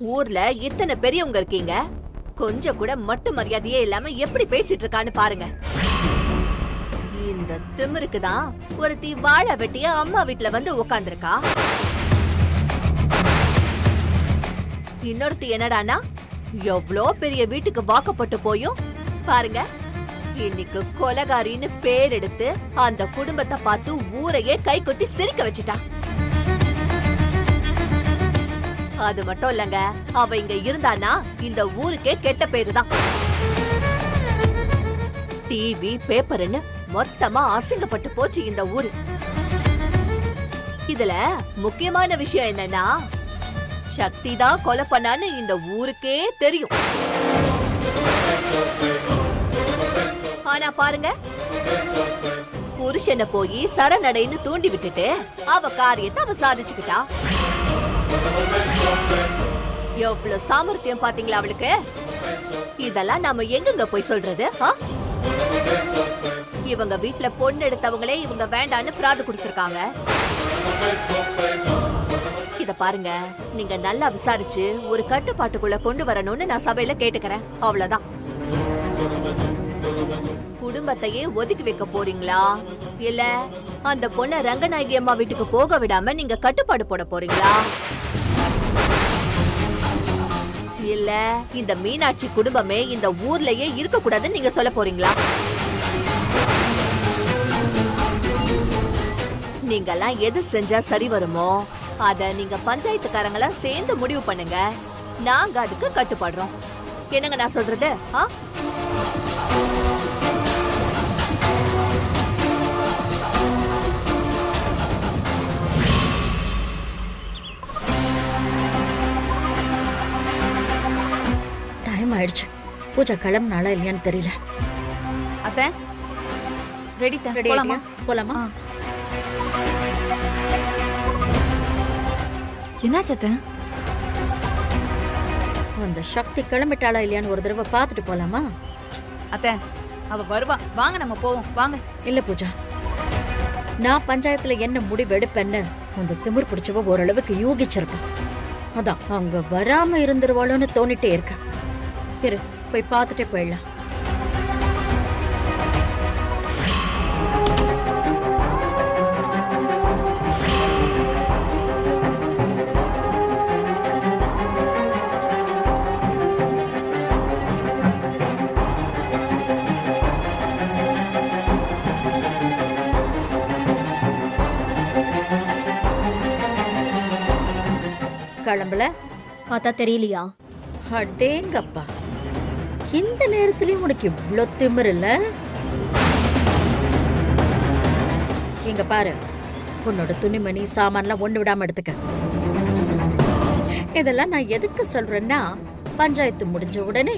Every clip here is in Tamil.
ஊர்ல இத்தனை பெரியவங்க இருக்கீங்க, கொஞ்சம் கூட மட்டு மரியாதையே இல்லாம எப்படி பேசிட்டு இருக்கான்னு பாருங்க. இந்த திமிருக்கு தான் ஒருத்தி வாழை வெட்டிய அம்மா வீட்டுல வந்து உட்கார்ந்திருக்கா. இன்னொருத்தி என்னடானா எவ்வளோ பெரிய வீட்டுக்கு வாக்கப்பட்டு போயும் பாருங்க, இன்னைக்கு கொலகாரின்னு பேர் எடுத்து அந்த குடும்பத்தை பார்த்து ஊரையே கை கொட்டி சிரிக்க வச்சுட்டா. அது மட்டும் இல்லங்க, அவ இங்க இருந்தானா இந்த ஊருக்கே கெட்ட பேரு தான். டிவி பேப்பர்னு மொத்தமா அசிங்கப்பட்டு போச்சு இந்த ஊரு. இதுல முக்கியமான விஷயம் என்னன்னா, சக்தி தான் கொலை பண்ணான்னு இந்த ஊருக்கே தெரியும். ஆனா பாருங்க, புருஷனை போய் சரணடைன்னு தூண்டி விட்டுட்டு அவ காரியத்தை அவ சாதிச்சுக்கிட்டா. எவ்வளவு சாமர்த்தியம் பாத்தீங்களா அவளுக்கு? இதெல்லாம் நாம எங்க போய் சொல்றது? இவங்க வீட்டுல பொண்ணு எடுத்தவங்களே இவங்க வேண்டான்னு பிராது கொடுத்திருக்காங்க. இத பாருங்க, நீங்க நல்லா விசாரிச்சு ஒரு கட்டுப்பாட்டுக்குள்ள கொண்டு வரணும்னு நான் சபையில கேட்டுக்கிறேன். அவ்வளவுதான். குடும்பத்தையே ஒதுக்கி வைக்க போறீங்களா, இல்ல அந்த பொண்ண ரங்கநாயகி அம்மா வீட்டுக்கு போக விடாம நீங்க கட்டுப்பாடு போட போறீங்களா, இல்ல இந்த மீனாட்சி குடும்பமே இந்த ஊர்லயே இருக்க கூடாதுன்னு நீங்க சொல்ல போறீங்களா? நீங்கெல்லாம் எது செஞ்சா சரி வருமோ அத நீங்க பஞ்சாயத்துக்காரங்களா சேர்ந்து முடிவு பண்ணுங்க. நாங்க அதுக்கு கட்டுப்படுறோம். என்னங்க நான் சொல்றது? டைம் ஆயிடுச்சு. பூஜா கிளம்புனாலா இல்லையான்னு தெரியல. அத்தை ரெடி தான், போலாமா? போலாமா? என்னாச்சு அத்தை? அந்த சக்தி கிளம்பிட்டாளா இல்லையான்னு ஒரு தடவை பார்த்துட்டு போலாமா? அத்தை அவ வருவா, வாங்க நம்ம போவோம், வாங்க. இல்ல பூஜா, நான் பஞ்சாயத்துல என்ன முடிவு எடுப்பேன்னு அந்த திமிர் பிடிச்சவ ஓரளவுக்கு யூகிச்சிருப்பான். அதான் அங்க வராம இருந்துருவாளோன்னு தோணிட்டே இருக்க. இரு, போய் பார்த்துட்டே போயிடலாம். கிளம்பல பார்த்தா தெரியலையா? அடேங்கப்பா, இந்த நேரத்துலயும் உனக்கு இவ்ளோ திமிர் இல்ல? இங்க பாரு, உன்னோட துணிமணி சாமான்லாம் ஒண்ணு விடாம எடுத்துக்க. இதெல்லாம் நான் எதுக்கு சொல்றேன்னா, பஞ்சாயத்து முடிஞ்ச உடனே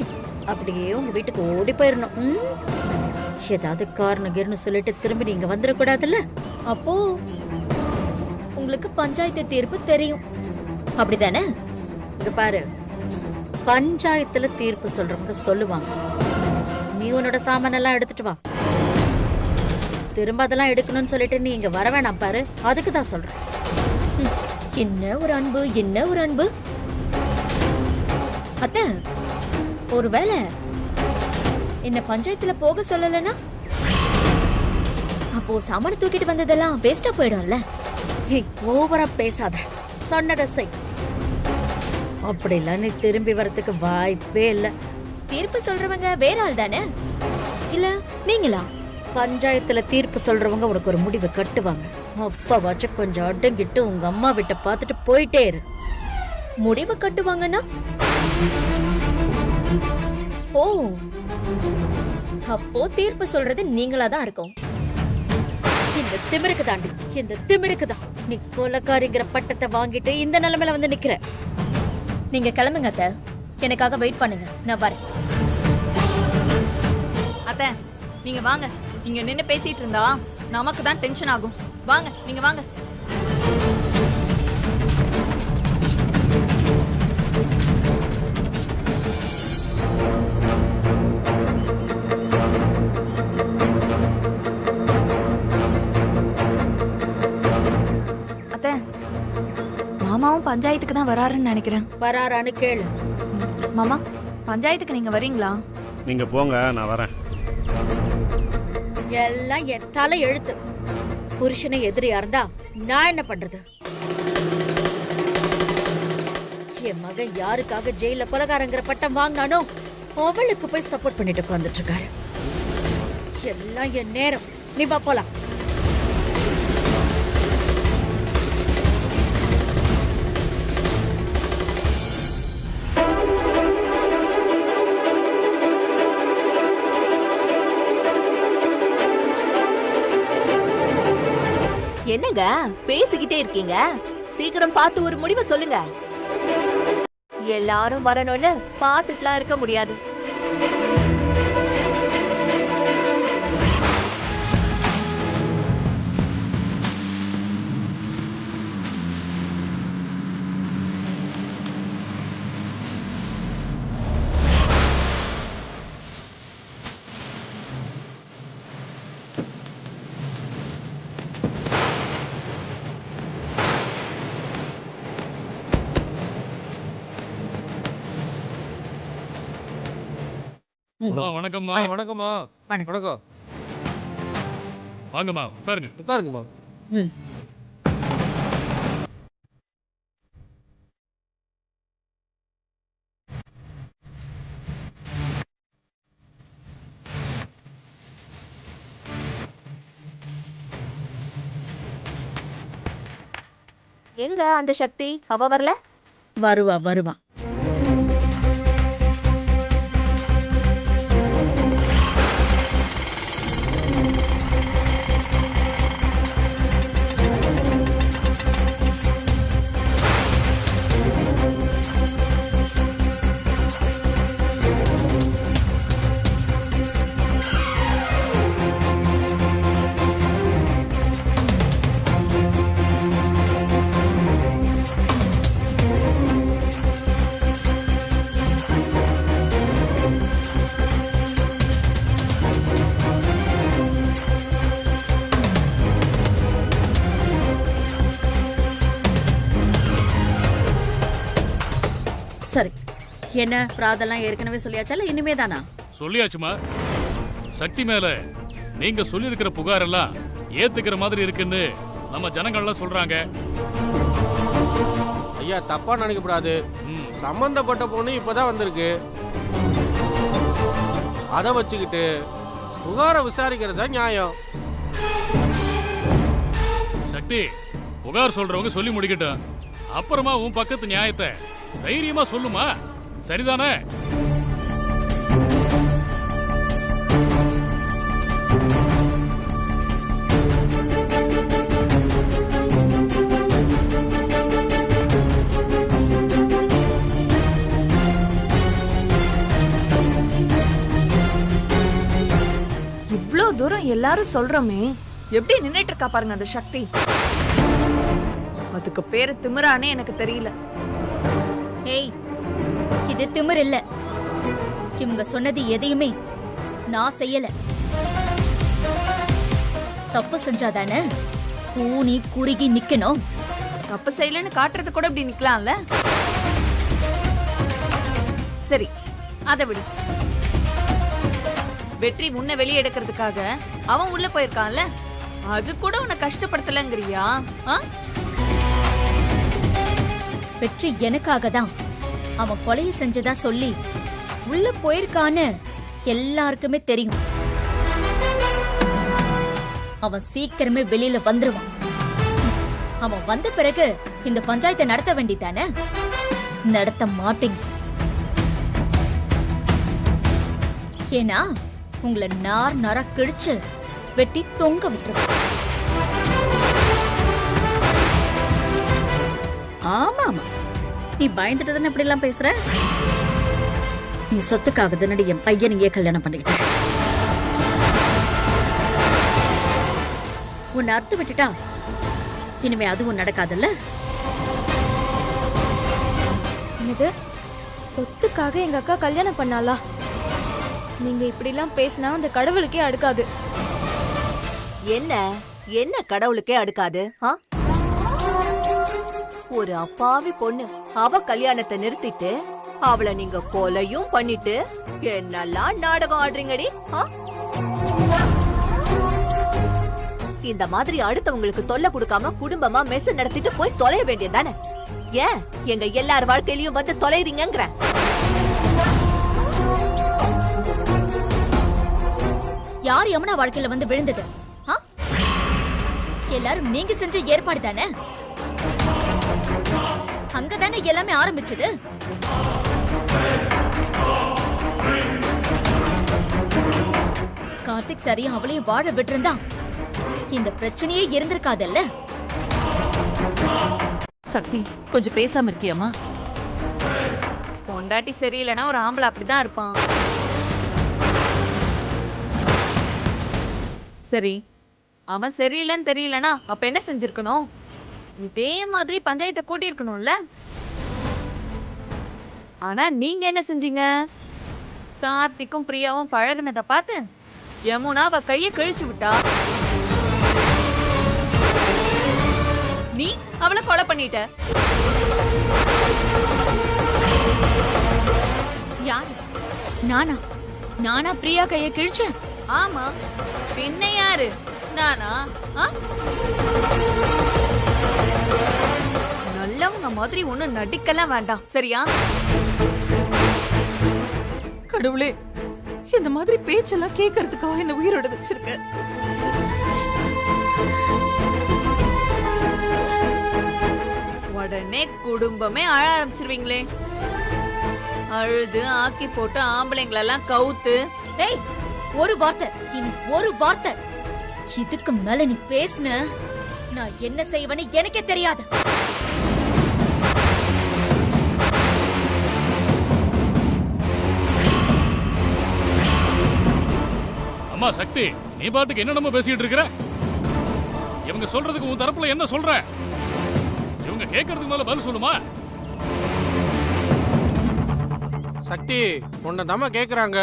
அப்படியே உங்க வீட்டுக்கு ஓடி போயிடணும். ஏதாவது காரணம் கீர்னு சொல்லிட்டு திரும்பி நீங்க வந்துடக்கூடாதுல்ல. அப்போ உங்களுக்கு பஞ்சாயத்து தீர்ப்பு தெரியும், அப்படிதானே? இங்க பாரு, பஞ்சாயத்துல தீர்ப்பு சொல்றவங்க சொல்லுவாங்க, நீ உன்னோட சாமான் எல்லாம் எடுத்துட்டு வா, திரும்ப அதெல்லாம் எடுக்கணும்னு சொல்லிட்டு நீ இங்க வர வேணாம் பாரு, அதுக்கு தான் சொல்றேன். என்ன ஒரு அன்பு, என்ன ஒரு அன்பு! அத்தை, ஒருவேளை என்ன பஞ்சாயத்துல போக சொல்லலனா அப்போ சாமான தூக்கிட்டு வந்ததெல்லாம் வேஸ்டா போயிடும்ல. ஓவரா பேசாத, சொன்னதை செய். அப்படிலாம் நீ திரும்பி வரதுக்கு வாய்ப்பே இல்ல. தீர்ப்பு சொல்றவங்க வேற ஆள் தானே, இல்ல நீங்களா? பஞ்சாயத்துல தீர்ப்பு சொல்றவங்க உனக்கு ஒரு முடிவு கட்டுவாங்க. அப்பா வச்சு கொஞ்சம் அடங்கிட்டு உங்க அம்மா வீட்டை பார்த்துட்டு போயிட்டே இரு. முடிவு கட்டுவாங்கன்னா? ஓ, அப்போ தீர்ப்பு சொல்றது நீங்களா தான் இருக்கும். இந்த திமிருக்கு தாண்டி, இந்த திமிருக்கு தான் நீ கொலைக்காரிங்கிற பட்டத்தை வாங்கிட்டு இந்த நிலைமையில வந்து நிக்கிற. நீங்க கிளம்புங்க அத்தை, எனக்காக வெயிட் பண்ணுங்க, நான் வரேன். அத்தை நீங்க வாங்க, இங்க நின்னு பேசிட்டு இருந்தா நமக்கு தான் டென்ஷன் ஆகும். வாங்க, நீங்க வாங்க. அத்தை, மாமாவும் பஞ்சாயத்துக்கு தான் வராருன்னு நினைக்கிறேன். வராரான்னு கேளு. மாமா, பஞ்சாயத்துக்கு நீங்க வரீங்களா? நீங்க போங்க, நான் வரேன். எல்லாம் என் தலை எழுத்து. புருஷனை எதிரியா இருந்தா நான் என்ன பண்றது? என் மகன் யாருக்காக ஜெயில கொலைகாரங்கிற பட்டம் வாங்கினானோ அவளுக்கு போய் சப்போர்ட் பண்ணிட்டு உட்கார்ந்துட்டு இருக்காரு. எல்லாம் என் நேரம். நீ வா போலாம். என்னங்க பேசிக்கிட்டே இருக்கீங்க? சீக்கிரம் பார்த்து ஒரு முடிவை சொல்லுங்க. எல்லாரும் வரணும்னு பார்த்துட்டுலாம் இருக்க முடியாது. வணக்கம்மா. வணக்கம்மா. வணக்கம். வாங்கம்மா, உட்காருங்க. உட்காருங்கம்மா. எங்க அந்த சக்தி? அவ வரல? வருவா வருவா. சரி, என்ன பிராதெல்லாம் ஏற்கனவே சொல்லியாச்சா இல்ல இனிமே தானா? சொல்லியாச்சுமா. சக்தி மேல நீங்க சொல்லியிருக்கிற புகார் எல்லாம் ஏத்துக்கிற மாதிரி இருக்குன்னு நம்ம ஜனங்கள்லாம் சொல்றாங்க. ஐயா, தப்பா நினைக்கப்படாது. சம்பந்தப்பட்ட பொண்ணு இப்பதான் வந்திருக்கு. அதை வச்சுக்கிட்டு புகாரை விசாரிக்கிறதா நியாயம். சக்தி, புகார் சொல்றவங்க சொல்லி முடிக்கட்டும். அப்புறமா உன் பக்கத்து நியாயத்தை தைரியமா சொல்லுமா, சரிதானே? இவ்ளோ தூரம் எல்லாரும் சொல்றோமே, எப்படி நின்னுட்டு இருக்கா பாருங்க அந்த சக்தி. அதுக்கு பேரு திமிரானே எனக்கு தெரியல. ஏய், இது திமிர் இல்ல. இவங்க சொன்னது எதையுமே நான் செய்யல. தப்பு செஞ்சாதானே கூனி குறுகி நிக்கணும். தப்பு செய்யலன்னு காட்டுறது கூட இப்படி நிக்கலாம்ல. சரி, அதை விடு. வெற்றி உன்னை வெளியே எடுக்கிறதுக்காக அவன் உள்ள போயிருக்கான்ல, அது கூட உன்னை கஷ்டப்படுத்தலங்கிறியா? வெற்றி எனக்காக தான் அவன் கொலையை செஞ்சதா சொல்லி உள்ள போயிருக்கான்னு எல்லாருக்குமே தெரியும். அவன் சீக்கிரமே வெளியில வந்துருவான். அவன் வந்த பிறகு இந்த பஞ்சாயத்தை நடத்த வேண்டியதானே? நடத்த மாட்டீங்க. ஏன்னா உங்களை நார் நாரா கிழிச்சு வெட்டி தொங்க விட்டுருவான். ஆமா ஆமா, நீ பயந்துட்டு தானே இப்படி எல்லாம் பேசுற? நீ சொத்துக்காக தானடி என் பையனையே கல்யாணம் பண்ணிக்கிட்ட. உன்னை அறுத்து விட்டுட்டா இனிமே அதுவும் நடக்காதுல்ல. இது சொத்துக்காக எங்க அக்கா கல்யாணம் பண்ணாளா? நீங்க இப்படி எல்லாம் பேசினா அந்த கடவுளுக்கே அடுக்காது. என்ன என்ன கடவுளுக்கே அடுக்காது? ஒரு அப்பாவி பொண்ணு அவ கல்யாணத்தை நிறுத்திட்டு அவளை நீங்க கொலையும் பண்ணிட்டு என்னெல்லாம் நாடகம் ஆடுறீங்கடி? இந்த மாதிரி அடுத்தவங்களுக்கு தொல்லை கொடுக்காம குடும்பமா மெஸ் நடத்திட்டு போய் தொலைய வேண்டியதானே? ஏன் எங்க எல்லார் வாழ்க்கையிலயும் வந்து தொலைறீங்கங்கற? யார் யமுனா வாழ்க்கையில வந்து விழுந்தது? எல்லாரும் நீங்க செஞ்ச ஏற்பாடு தானே? அங்கதானே எல்லாமே ஆரம்பிச்சது. கார்த்திக் சரி அவளையும் வாழ விட்டுருந்தா இந்த பிரச்சனையே இருந்திருக்காதல்ல. சக்தி, கொஞ்சம் பேசாம இருக்கியாமா? பொண்டாட்டி சரியில்லைன்னா ஒரு ஆம்பளை அப்படிதான் இருப்பான். சரி, அவன் சரியில்லைன்னு தெரியலனா அப்ப என்ன செஞ்சிருக்கணும்? இதே மாதிரி பஞ்சாயத்தை கூட்டியிருக்கணும்ல. ஆனா நீங்க என்ன செஞ்சீங்க? கார்த்திக்கும் பிரியாவும் பழகுனதை பார்த்து யமுனா அவ கைய கிழிச்சு விட்டா. நீ அவளை கொலை பண்ணிட்ட. யாரு? நானா? நானா பிரியா கைய கிழிச்சேன்? ஆமா, பின்ன யாரு? நானா? நல்லவங்க மாதிரி ஒண்ணும் நடிக்கலாம் வேண்டாம், சரியா? கடவுளே, இந்த மாதிரி பேச்செல்லாம் கேட்கறதுக்காக என்ன உயிரோட வச்சிருக்க. உடனே குடும்பமே அழ ஆரம்பிச்சிருவீங்களே. அழுது ஆக்கி போட்டு ஆம்பளைங்களெல்லாம் கவுத்து. ஏய், ஒரு வார்த்தை, இனி ஒரு வார்த்தை இதுக்கு மேல நீ பேசுன நான் என்ன செய்வேன்னு எனக்கே தெரியாது. அம்மா சக்தி, நீ பாட்டுக்கு என்னென்னமோ பேசிட்டு இருக்கிற? இவங்க சொல்றதுக்கு உன் தரப்புல என்ன சொல்ற? இவங்க கேட்கறதுக்கு மேல பதில் சொல்லுமா? சக்தி, உன்னை தாம்மா கேக்குறாங்க,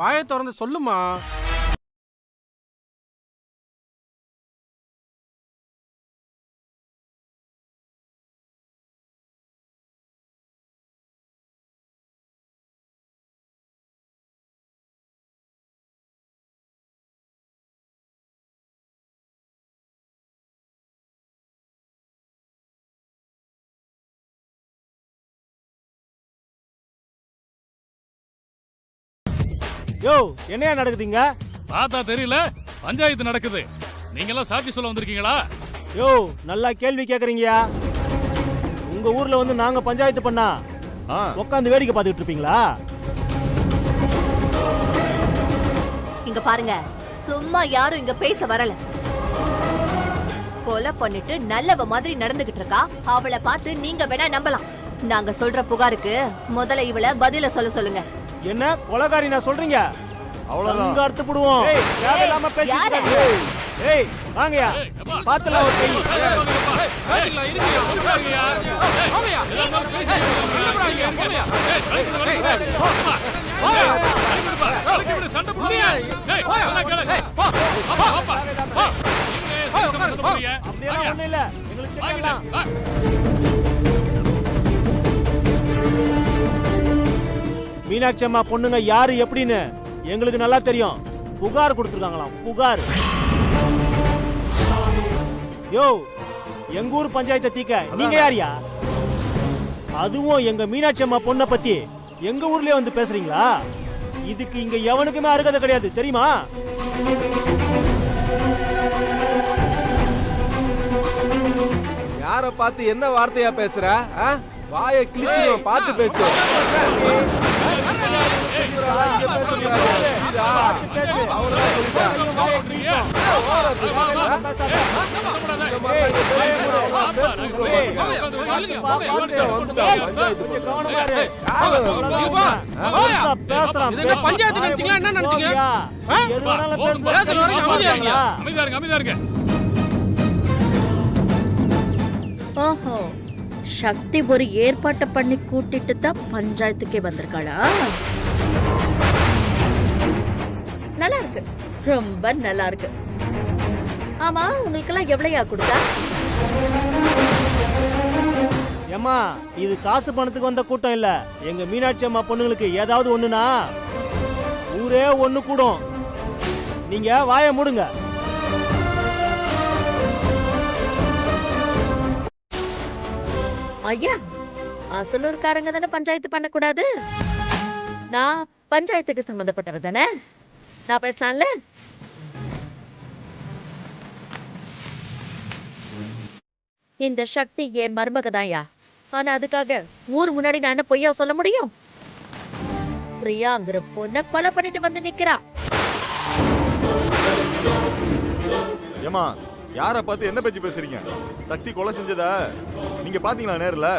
வாயை திறந்து சொல்லுமா. யோ, என்னையா நடக்குதுங்க? பார்த்தா தெரியல, பஞ்சாயத்து நடக்குது. நீங்க எல்லாம் சாட்சி சொல்ல வந்திருக்கீங்களா? யோ, நல்லா கேள்வி கேக்குறீங்கயா. உங்க ஊர்ல வந்து நாங்க பஞ்சாயத்து பண்ணா உட்காந்து வேடிக்கை பார்த்துட்டு இருப்பீங்களா? இங்க பாருங்க, சும்மா யாரும் இங்க பேச வரல. கொலை பண்ணிட்டு நல்லவ மாதிரி நடந்துகிட்டு இருக்கா. அவளை பார்த்து நீங்க வேணா நம்பலாம். நாங்க சொல்ற புகாருக்கு முதல்ல இவளை பதில சொல்ல சொல்லுங்க. என்ன கொலைகாரி நான் சொல்றீங்க? அவ்வளவுதான் அறுத்து போடுவோம். ஏய், தேவையில்லாம பேசிட்டு இருக்காதீங்க. ஏய், வாங்கயா. பாத்துலாம் ஒரு கை. பேசிக்கலாம், இருங்கயா. போங்கயா. போங்கயா. சண்டை போடுறியா? ஏய், போடா கேளு. போ. அப்பா. அப்படியே ஒண்ணு இல்ல. எங்களுக்கு தெரியலாம். மீனாட்சி அம்மா பொண்ணுங்க யாரு எப்படின்னு எங்களுக்கு நல்லா தெரியும். புகார் கொடுத்துருக்காங்களாம், புகார். யோ, எங்க ஊர் பஞ்சாயத்தை தீக்க நீங்க யாரியா? அதுவும் எங்க மீனாட்சி அம்மா பொண்ணை பத்தி எங்க ஊர்லயே வந்து பேசுறீங்களா? இதுக்கு இங்க எவனுக்குமே அருகதை கிடையாது, தெரியுமா? யார பார்த்து என்ன வார்த்தையா பேசுற? வாயை கிழிச்சிடும், பார்த்து பேசு. பஞ்சாயத்து நினைச்சீங்களா? என்ன நினைச்சீங்க? அமைதியா இருங்க. ஓஹோ, சக்தி ஒரு ஏற்பாட்டை பண்ணி கூட்டிட்டு தான் பஞ்சாயத்துக்கே வந்திருக்காளா? நல்லா இருக்கு, ரொம்ப நல்லா இருக்கு. ஆமா, உங்களுக்கெல்லாம் எவ்வளையா கொடுத்தா? ஏம்மா இது காசு பணத்துக்கு வந்த கூட்டம் இல்ல. எங்க மீனாட்சி அம்மா பொண்ணுங்களுக்கு ஏதாவது ஒண்ணுனா ஊரே ஒண்ணு கூடும். நீங்க வாயை மூடுங்க. ஐயா, அசலூர்காரங்க தானே பஞ்சாயத்து பண்ணக்கூடாது? நான் பஞ்சாயத்துக்கு சம்பந்தப்பட்டவ தானே, நான் பேசலாம்ல? இந்த சக்தி என் மருமகதாயா. ஆனா அதுக்காக ஊர் முன்னாடி நான் என்ன பொய்யா சொல்ல முடியும்? பிரியாங்கிற பொண்ணை கொலை பண்ணிட்டு வந்து நிக்கிறா. ஏமா, யார பார்த்து என்ன பேச்சு பேசுறீங்க? சக்தி கொலை செஞ்சதா நீங்க பாத்தீங்களா நேர்ல?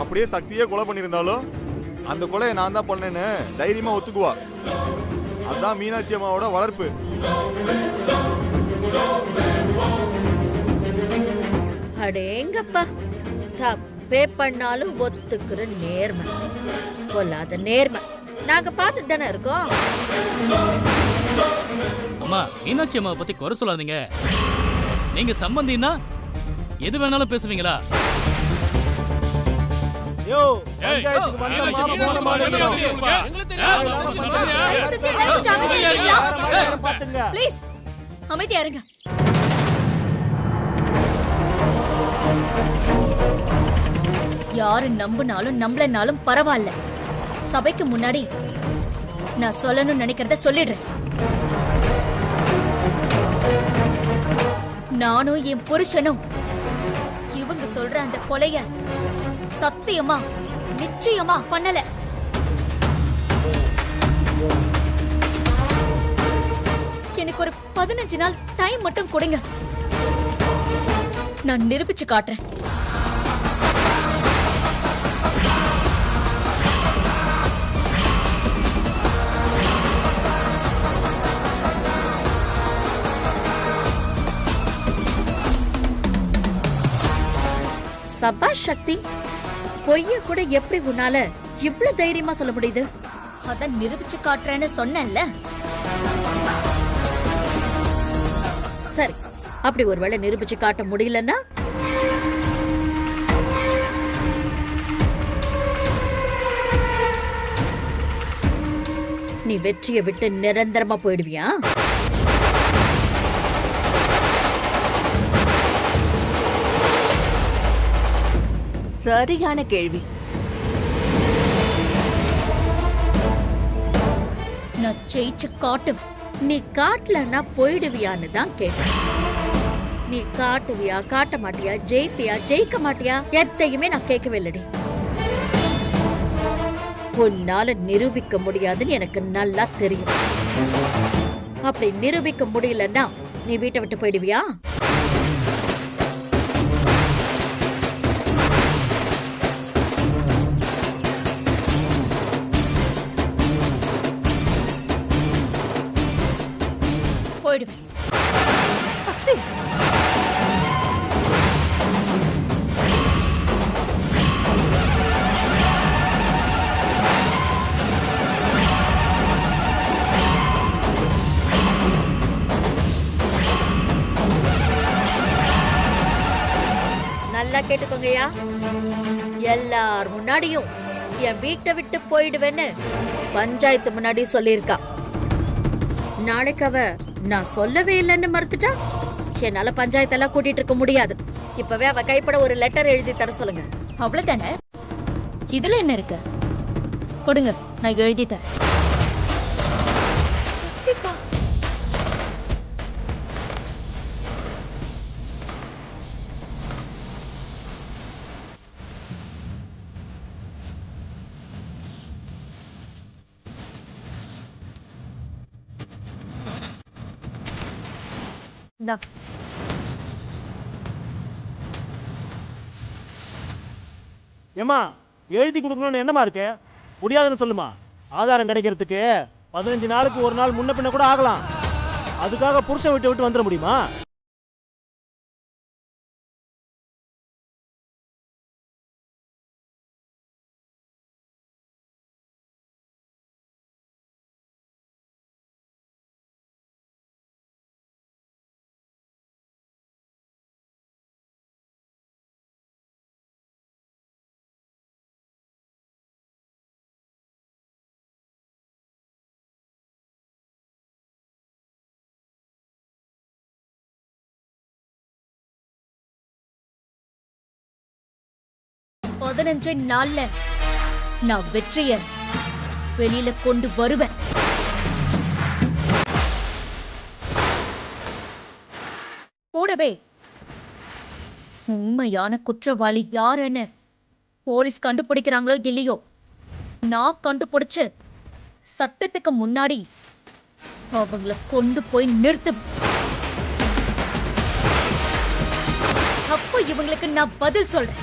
அப்படியே சக்தியே கொலை பண்ணிருந்தாலும் அந்த கொலையை நான் தான் பண்ணேன்னு தைரியமா ஒத்துக்குவா. அதான் மீனாட்சி அம்மாவோட வளர்ப்பு. அடேங்கப்பா, தப்பே பண்ணாலும் ஒத்துக்கிற நேர்மை, கொல்லாத நேர்மை நாங்க பார்த்துட்டு தானே இருக்கோம். அம்மா, மீனாட்சி அம்மாவை பத்தி குறை சொல்லாதீங்க. நீங்க சம்பந்தின்னா எது வேணாலும் பேசுவீங்களா? யோ, பஞ்சாயத்துக்கு வந்த ப்ளீஸ் அமைதியா இருங்க. யாரு நம்புனாலும் நம்பலனாலும் பரவாயில்ல. சபைக்கு முன்னாடி நான் சொல்லணும்னு நினைக்கிறத சொல்லிடுறேன். நானும் என் புருஷனும் இவங்க சொல்ற அந்த கொலைய சத்தியமா நிச்சயமா பண்ணல. எனக்கு ஒரு 15 நாள் டைம் மட்டும் கொடுங்க, நான் நிரூபிச்சு காட்டுறேன். சபாஷ் சக்தி, பொய்ய கூட எப்படி உன்னால இவ்வளவு தைரியமா சொல்ல முடியுது? அதான் நிரூபிச்சு காட்டுறேன்னு சொன்னேன்ல. சரி, அப்படி ஒருவேளை நிரூபிச்சு காட்ட முடியலன்னா நீ வெற்றியை விட்டு நிரந்தரமா போயிடுவியா? சரியான கேள்வி. நான் ஜெயிச்சு காட்டுவேன். நீ காட்டலன்னா போயிடுவியான்னு தான் கேட்டேன். நீ காட்டுவியா, காட்ட மாட்டியா, ஜெயிப்பியா, ஜெயிக்க மாட்டியா, எதையுமே நான் கேட்கவே இல்லடி. உன்னால நிரூபிக்க முடியாதுன்னு எனக்கு நல்லா தெரியும். அப்படி நிரூபிக்க முடியலன்னா நீ வீட்டை விட்டு போயிடுவியா? போயிடுவேன். சக்தி, நல்லா கேட்டுக்கோங்கயா, எல்லார் முன்னாடியும் என் வீட்டை விட்டு போயிடுவேன்னு பஞ்சாயத்து முன்னாடி சொல்லியிருக்கா. நாளைக்கு அவ நான் சொல்லவே இல்லைன்னு மறுத்துட்டா என்னால பஞ்சாயத்தெல்லாம் கூட்டிட்டு இருக்க முடியாது. இப்பவே அவ கைப்பட ஒரு லெட்டர் எழுதி தர சொல்லுங்க. அவ்வளவுதானே? இதுல என்ன இருக்கு? கொடுங்க, நான் எழுதி தரேன். ஏமா, எழுதி கொடுக்கணும்னு என்னமா இருக்கு? முடியாதுன்னு சொல்லுமா. ஆதாரம் கிடைக்கிறதுக்கு 15 நாளுக்கு ஒரு நாள் முன்ன பின்ன கூட ஆகலாம். அதுக்காக புருஷன் விட்டு வந்துட முடியுமா? 15 நாள்ல நான் வெற்றிய வெளியில கொண்டு வருவேன். கூடவே உண்மையான குற்றவாளி யாருன்னு போலீஸ் கண்டுபிடிக்கிறாங்களோ இல்லையோ, நான் கண்டுபிடிச்சு சட்டத்துக்கு முன்னாடி அவங்கள கொண்டு போய் நிறுத்து. அப்போ இவங்களுக்கு நான் பதில் சொல்றேன்.